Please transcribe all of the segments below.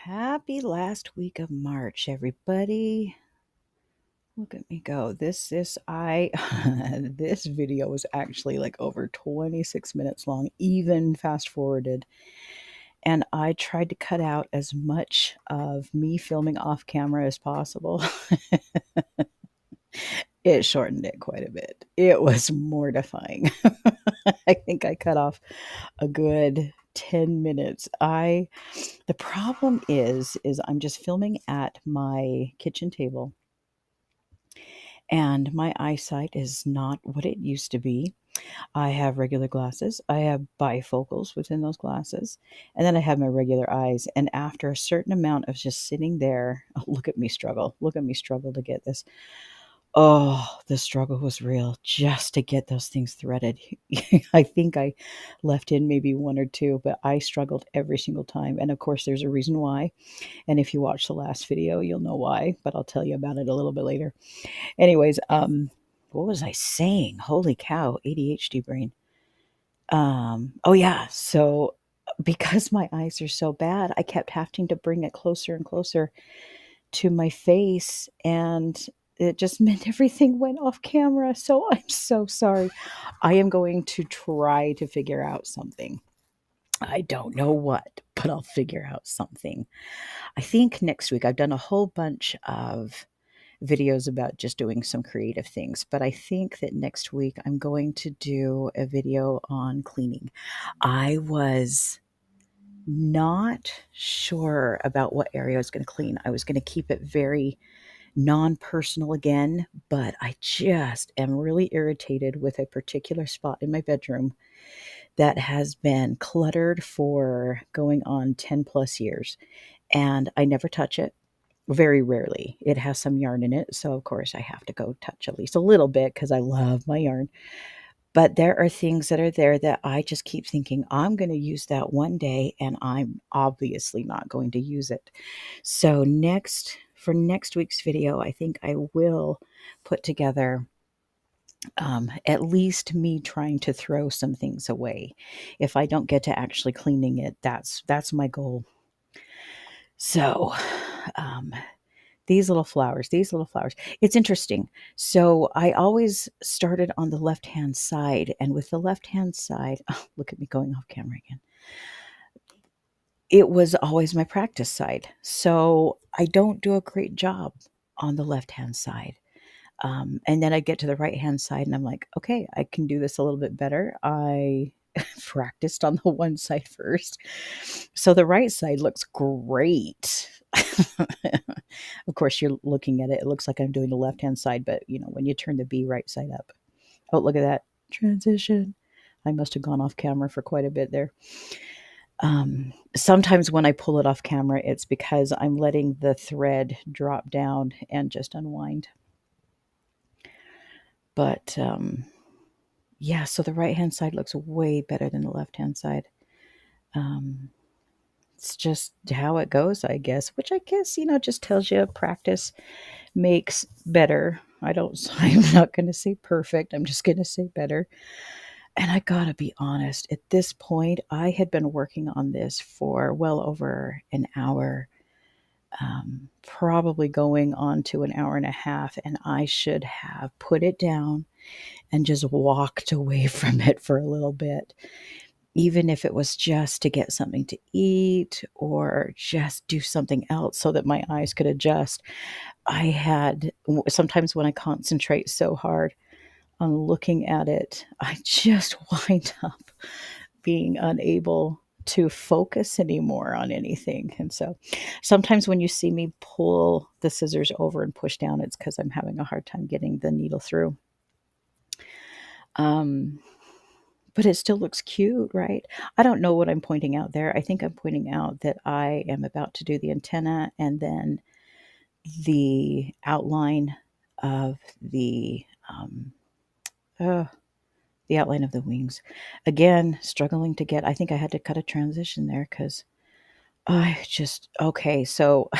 Happy last week of March, everybody. Look at me go. I this video was actually like over 26 minutes long, even fast forwarded. And I tried to cut out as much of me filming off camera as possible. It shortened it quite a bit. It was mortifying. I think I cut off a good 10 minutes. The problem is I'm just filming at my kitchen table and my eyesight is not what it used to be. I have regular glasses. I have bifocals within those glasses. And then I have my regular eyes. And after a certain amount of just sitting there, oh, look at me struggle. Look at me struggle to get this. Oh, the struggle was real just to get those things threaded. I think I left in maybe one or two, but I struggled every single time. And of course, there's a reason why. And if you watch the last video, you'll know why, but I'll tell you about it a little bit later. Anyways, what was I saying? Holy cow, ADHD brain. Oh yeah, so because my eyes are so bad, I kept having to bring it closer and closer to my face, and it just meant everything went off camera. So I'm so sorry. I am going to try to figure out something. I don't know what, but I'll figure out something. I think next week I've done a whole bunch of videos about just doing some creative things, but I think that next week I'm going to do a video on cleaning. I was not sure about what area I was going to clean. I was going to keep it very non-personal again, but I just am really irritated with a particular spot in my bedroom that has been cluttered for going on 10 plus years, and I never touch it. Very rarely. It has some yarn in it, so of course I have to go touch at least a little bit because I love my yarn. But there are things that are there that I just keep thinking, I'm going to use that one day, and I'm obviously not going to use it. So for next week's video, I think I will put together at least me trying to throw some things away. If I don't get to actually cleaning it, that's my goal. So, um, these little flowers. It's interesting. So I always started on the left-hand side, and with the left-hand side, oh, look at me going off camera again. It was always my practice side. So I don't do a great job on the left-hand side. And then I get to the right-hand side and I'm like, okay, I can do this a little bit better. I practiced on the one side first. So the right side looks great. Of course, you're looking at it. It looks like I'm doing the left-hand side, but when you turn the B right side up. Oh, look at that transition. I must have gone off camera for quite a bit there. Sometimes when I pull it off camera, it's because I'm letting the thread drop down and just unwind. But yeah, so the right-hand side looks way better than the left-hand side. It's just how it goes, I guess, which I guess, just tells you practice makes better. I'm not going to say perfect. I'm just going to say better. And I gotta be honest, at this point, I had been working on this for well over an hour, probably going on to an hour and a half, and I should have put it down and just walked away from it for a little bit, even if it was just to get something to eat or just do something else so that my eyes could adjust. Sometimes when I concentrate so hard on looking at it, I just wind up being unable to focus anymore on anything. And so sometimes when you see me pull the scissors over and push down, it's because I'm having a hard time getting the needle through. But it still looks cute, right? I don't know what I'm pointing out there. I think I'm pointing out that I am about to do the antenna and then the outline of the outline of the wings. Again, struggling to get, I think I had to cut a transition there because okay. So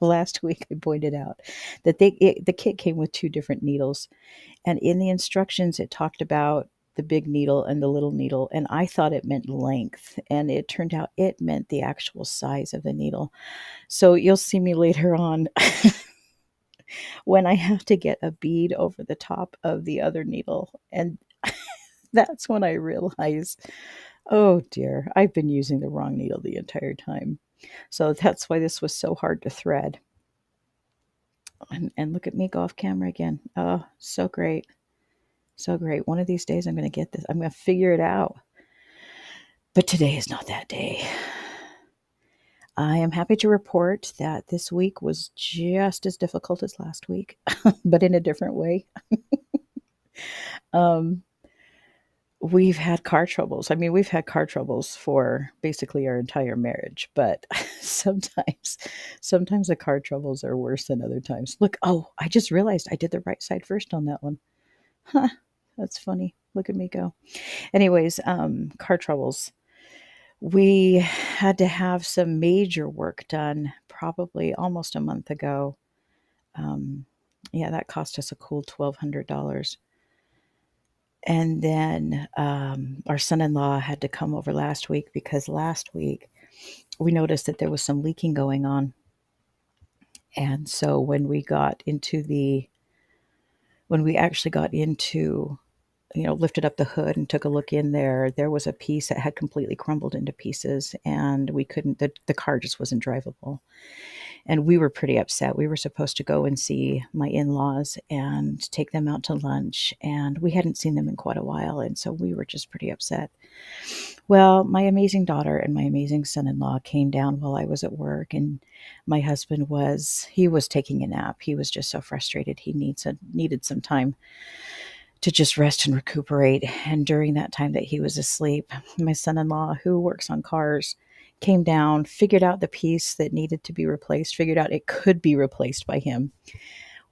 last week I pointed out that the kit came with two different needles. And in the instructions, it talked about the big needle and the little needle, and I thought it meant length, and it turned out it meant the actual size of the needle. So you'll see me later on when I have to get a bead over the top of the other needle, and that's when I realize, oh dear, I've been using the wrong needle the entire time. So that's why this was so hard to thread. And look at me go off camera again. Oh, so great. So great. One of these days I'm going to get this. I'm going to figure it out. But today is not that day. I am happy to report that this week was just as difficult as last week, but in a different way. Um, we've had car troubles. I mean, we've had car troubles for basically our entire marriage, but sometimes, sometimes the car troubles are worse than other times. Look, oh, I just realized I did the right side first on that one. Huh, that's funny. Look at me go. Anyways, car troubles. We had to have some major work done probably almost a month ago. Um, yeah, that cost us a cool $1,200. And then our son in law had to come over last week because last week we noticed that there was some leaking going on. And so when we actually got into, lifted up the hood and took a look in there, there was a piece that had completely crumbled into pieces, and we couldn't, the car just wasn't drivable. And we were pretty upset. We were supposed to go and see my in-laws and take them out to lunch, and we hadn't seen them in quite a while, and so we were just pretty upset. Well, my amazing daughter and my amazing son-in-law came down while I was at work, and my husband he was taking a nap. He was just so frustrated. He needed some time to just rest and recuperate. And during that time that he was asleep, my son-in-law, who works on cars, came down, figured out the piece that needed to be replaced, figured out it could be replaced by him,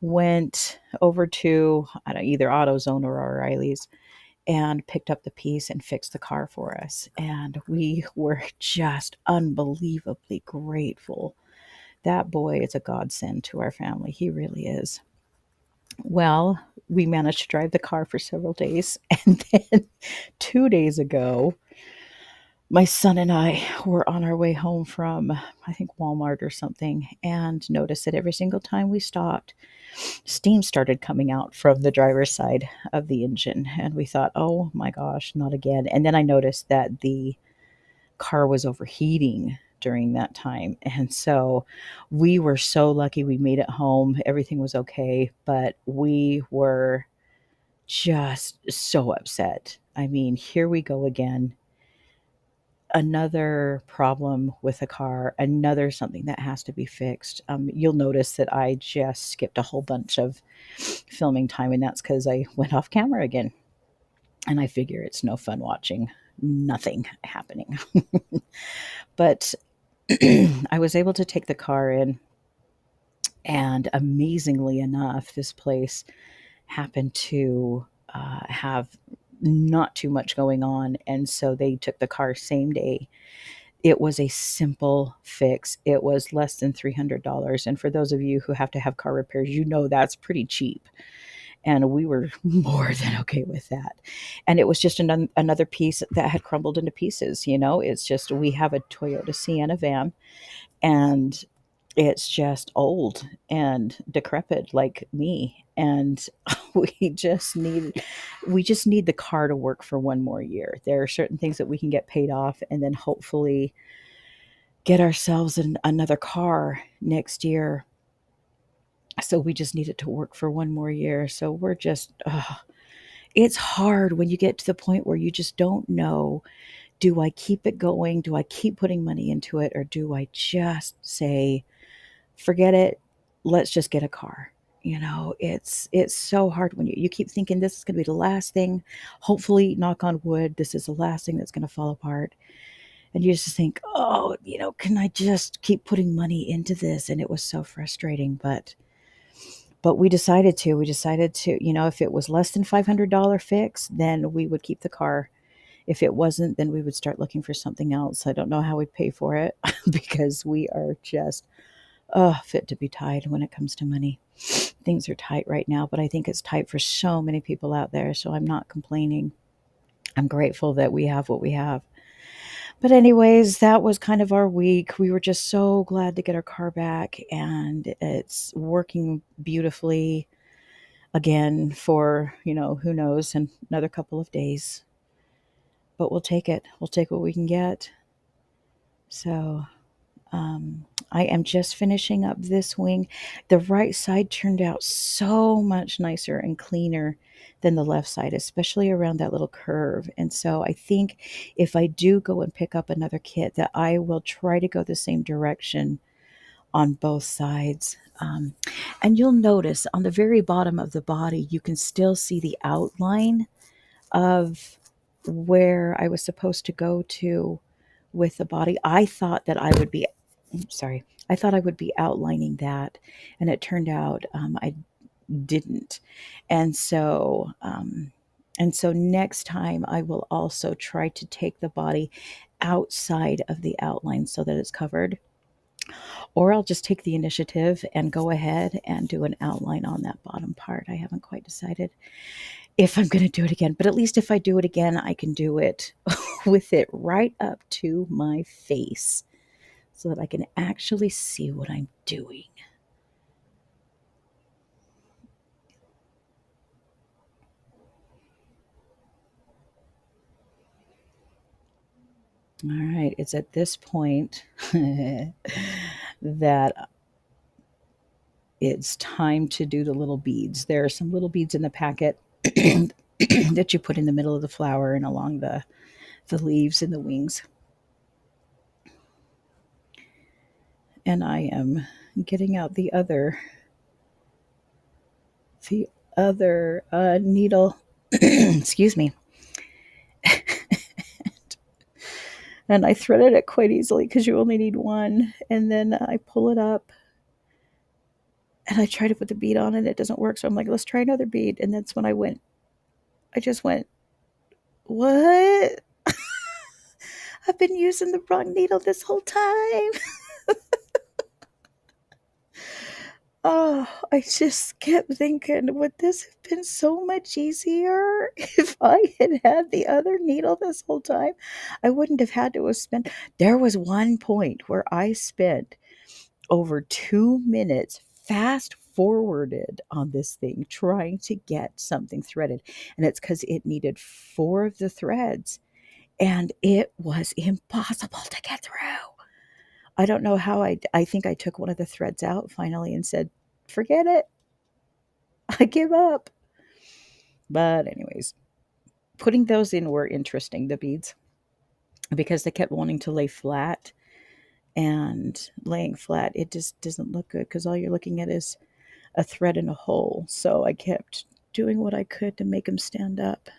went over to either AutoZone or O'Reilly's and picked up the piece and fixed the car for us. And we were just unbelievably grateful. That boy is a godsend to our family. He really is. Well, we managed to drive the car for several days. And then 2 days ago, my son and I were on our way home from, I think, Walmart or something, and noticed that every single time we stopped, steam started coming out from the driver's side of the engine. And we thought, oh my gosh, not again. And then I noticed that the car was overheating during that time. And so we were so lucky we made it home. Everything was okay, but we were just so upset. I mean, here we go again. Another problem with a car, another something that has to be fixed. You'll notice that I just skipped a whole bunch of filming time, and that's because I went off camera again. And I figure it's no fun watching nothing happening. But I was able to take the car in, and amazingly enough, this place happened to have not too much going on, and so they took the car same day. It was a simple fix. It was less than $300, and for those of you who have to have car repairs, that's pretty cheap. And we were more than okay with that. And it was just another piece that had crumbled into pieces. It's just, we have a Toyota Sienna van, and it's just old and decrepit like me. And we just need the car to work for one more year. There are certain things that we can get paid off, and then hopefully get ourselves another car next year. So we just need it to work for one more year. So we're just, it's hard when you get to the point where you just don't know, do I keep it going? Do I keep putting money into it? Or do I just say, forget it, let's just get a car? It's so hard when you keep thinking this is going to be the last thing. Hopefully, knock on wood, this is the last thing that's going to fall apart. And you just think, oh, can I just keep putting money into this? And it was so frustrating, but we decided to, if it was less than $500 fix, then we would keep the car. If it wasn't, then we would start looking for something else. I don't know how we'd pay for it because we are just fit to be tied when it comes to money. Things are tight right now, but I think it's tight for so many people out there, so I'm not complaining. I'm grateful that we have what we have. But anyways, that was kind of our week. We were just so glad to get our car back, and it's working beautifully again for, who knows, another couple of days. But we'll take it. We'll take what we can get. So, I am just finishing up this wing. The right side turned out so much nicer and cleaner than the left side, especially around that little curve. And so I think if I do go and pick up another kit, that I will try to go the same direction on both sides. And you'll notice on the very bottom of the body, you can still see the outline of where I was supposed to go to with the body. I thought that I would be, sorry, I thought I would be outlining that, and it turned out I didn't. And so, next time I will also try to take the body outside of the outline so that it's covered, or I'll just take the initiative and go ahead and do an outline on that bottom part. I haven't quite decided if I'm going to do it again, but at least if I do it again, I can do it with it right up to my face so that I can actually see what I'm doing. All right, it's at this point that it's time to do the little beads. There are some little beads in the packet that you put in the middle of the flower and along the leaves and the wings. And I am getting out the other needle. Excuse me. And I threaded it quite easily because you only need one. And then I pull it up and I try to put the bead on and it doesn't work. So I'm like, let's try another bead. And that's when I just went, what? I've been using the wrong needle this whole time. Oh, I just kept thinking, would this have been so much easier if I had had the other needle this whole time? I wouldn't have had to have spent. There was one point where I spent over 2 minutes fast forwarded on this thing trying to get something threaded. And it's because it needed 4 of the threads, and it was impossible to get through. I don't know how I think I took one of the threads out finally and said, forget it. I give up. But anyways, putting those in were interesting, the beads, because they kept wanting to lay flat, and laying flat, it just doesn't look good because all you're looking at is a thread in a hole. So I kept doing what I could to make them stand up.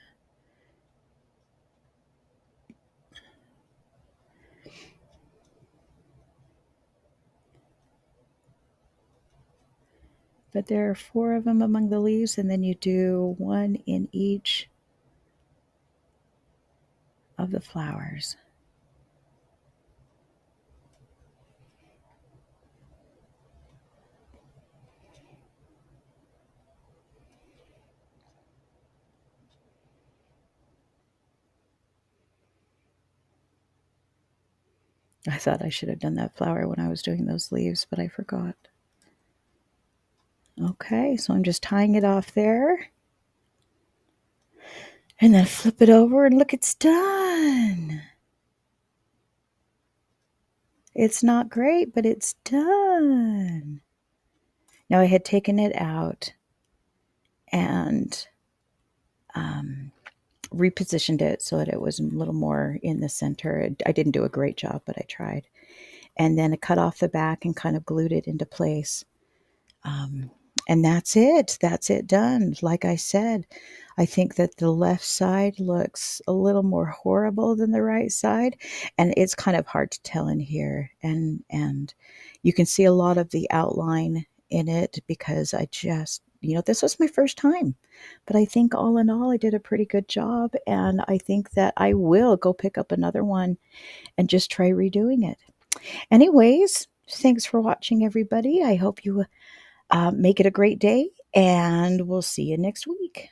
But there are 4 of them among the leaves, and then you do one in each of the flowers. I thought I should have done that flower when I was doing those leaves, but I forgot. Okay, so I'm just tying it off there. And then flip it over and look, it's done. It's not great, but it's done. Now I had taken it out and repositioned it so that it was a little more in the center. I didn't do a great job, but I tried. And then I cut off the back and kind of glued it into place. And that's it. That's it done. Like I said, I think that the left side looks a little more horrible than the right side, and it's kind of hard to tell in here. And you can see a lot of the outline in it because I just, this was my first time. But I think all in all, I did a pretty good job, and I think that I will go pick up another one and just try redoing it. Anyways, thanks for watching, everybody. I hope you make it a great day, and we'll see you next week.